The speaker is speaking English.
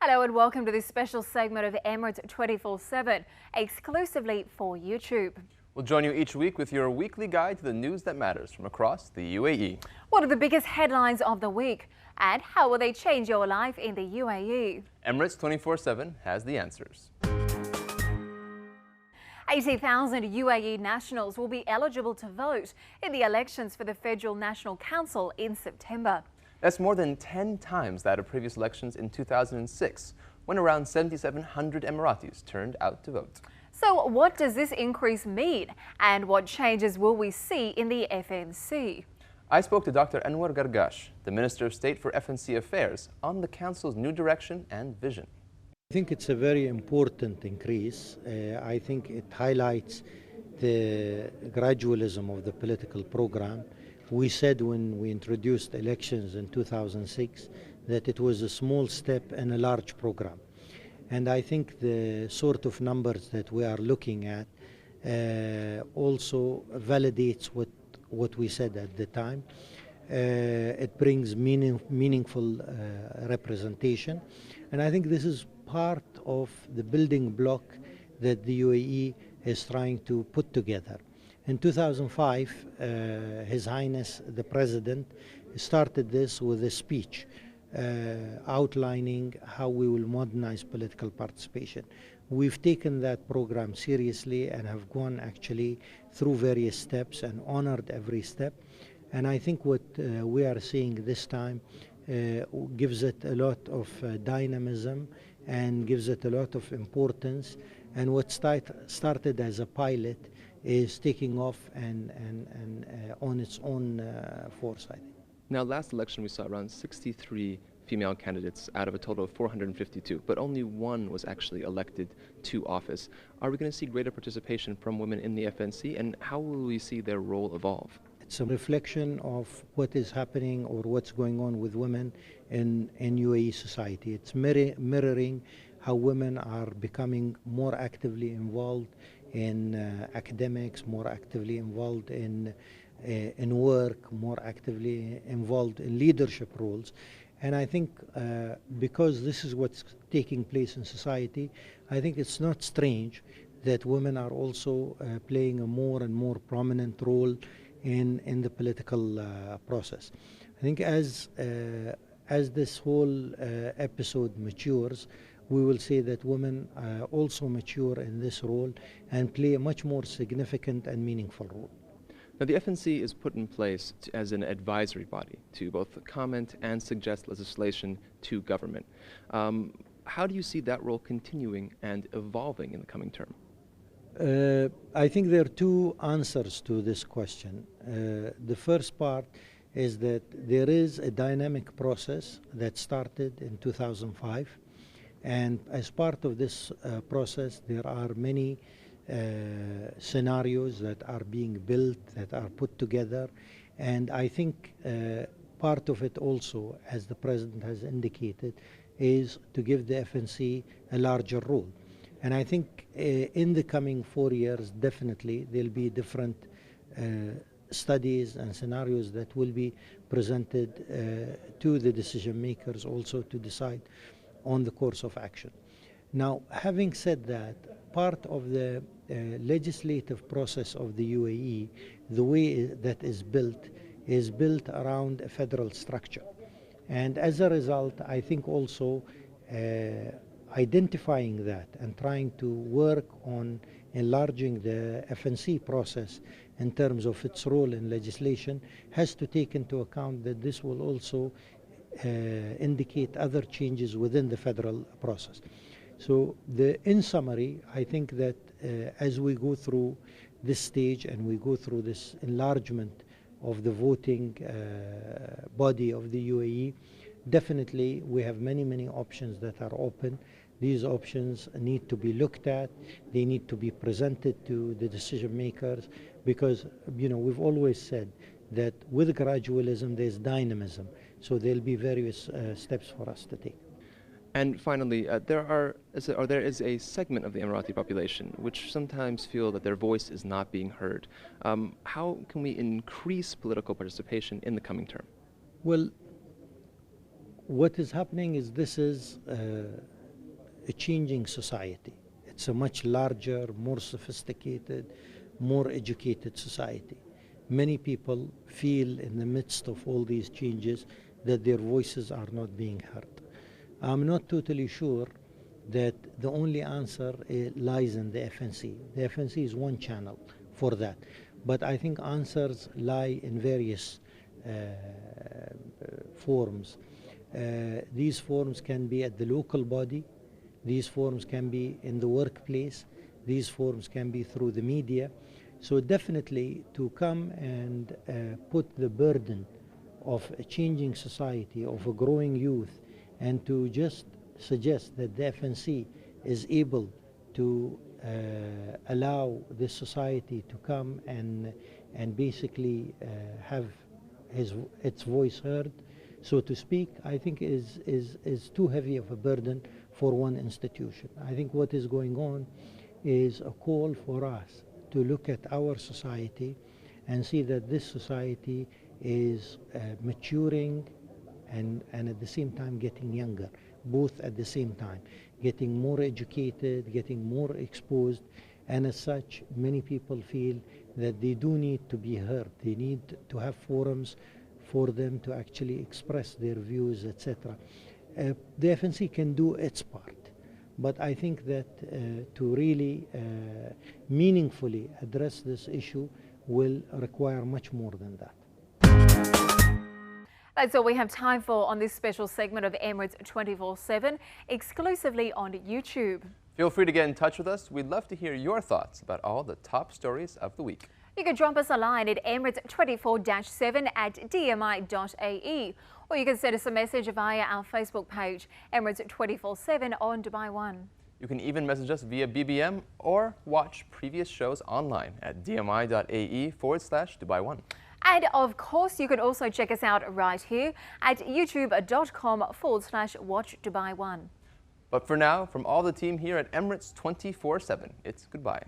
Hello and welcome to this special segment of Emirates 24/7, exclusively for YouTube. We'll join you each week with your weekly guide to the news that matters from across the UAE. What are the biggest headlines of the week? And how will they change your life in the UAE? Emirates 24/7 has the answers. 80,000 UAE nationals will be eligible to vote in the elections for the Federal National Council in September. That's more than 10 times that of previous elections in 2006, when around 7,700 Emiratis turned out to vote. So what does this increase mean? And what changes will we see in the FNC? I spoke to Dr. Anwar Gargash, the Minister of State for FNC Affairs, on the Council's new direction and vision. I think it's a very important increase. I think it highlights the gradualism of the political program. We said when we introduced elections in 2006 that it was a small step in a large program. And I think the sort of numbers that we are looking at also validates what we said at the time. It brings meaningful representation. And I think this is part of the building block that the UAE is trying to put together. In 2005, His Highness the President started this with a speech outlining how we will modernize political participation. We've taken that program seriously and have gone actually through various steps and honored every step. And I think what we are seeing this time gives it a lot of dynamism and gives it a lot of importance. And what started as a pilot is taking off and on its own force, I think. Now, last election we saw around 63 female candidates out of a total of 452, but only one was actually elected to office. Are we going to see greater participation from women in the FNC, and how will we see their role evolve? It's a reflection of what is happening or what's going on with women in UAE society. It's mirroring how women are becoming more actively involved in academics, more actively involved in work, more actively involved in leadership roles. And I think because this is what's taking place in society, I think it's not strange that women are also playing a more and more prominent role in the political process. I think as this whole episode matures, we will see that women also mature in this role and play a much more significant and meaningful role. Now, the FNC is put in place as an advisory body to both comment and suggest legislation to government. How do you see that role continuing and evolving in the coming term? I think there are two answers to this question. The first part is that there is a dynamic process that started in 2005. And as part of this process, there are many scenarios that are being built, that are put together. And I think part of it also, as the President has indicated, is to give the FNC a larger role. And I think in the coming 4 years, definitely there'll be different studies and scenarios that will be presented to the decision makers also to decide on the course of action. Now, having said that, part of the legislative process of the UAE, the way that is built around a federal structure. And as a result, I think also identifying that and trying to work on enlarging the FNC process in terms of its role in legislation has to take into account that this will also indicate other changes within the federal process. So in summary, I think that as we go through this stage and we go through this enlargement of the voting body of the UAE, definitely we have many options that are open. These options need to be looked at. They need to be presented to the decision makers because, we've always said that with gradualism, there's dynamism. So there'll be various steps for us to take. And finally, there is a segment of the Emirati population which sometimes feel that their voice is not being heard. How can we increase political participation in the coming term? Well, what is happening is this is a changing society. It's a much larger, more sophisticated, more educated society. Many people feel in the midst of all these changes that their voices are not being heard. I'm not totally sure that the only answer lies in the FNC. The FNC is one channel for that. But I think answers lie in various forms. These forms can be at the local body. These forms can be in the workplace. These forms can be through the media. So definitely to come and put the burden of a changing society, of a growing youth, and to just suggest that the FNC is able to allow this society to come and basically have its voice heard, so to speak, I think is too heavy of a burden for one institution. I think what is going on is a call for us to look at our society and see that this society is maturing and at the same time getting younger, both at the same time, getting more educated, getting more exposed, and as such, many people feel that they do need to be heard. They need to have forums for them to actually express their views, etc. The FNC can do its part, but I think that to really meaningfully address this issue will require much more than that. That's all we have time for on this special segment of Emirates 24/7, exclusively on YouTube. Feel free to get in touch with us. We'd love to hear your thoughts about all the top stories of the week. You can drop us a line at emirates24-7@dmi.ae, or you can send us a message via our Facebook page, Emirates 24/7 on Dubai One. You can even message us via BBM or watch previous shows online at dmi.ae/Dubai One. And of course, you can also check us out right here at youtube.com/watch Dubai One. But for now, from all the team here at Emirates 24/7, it's goodbye.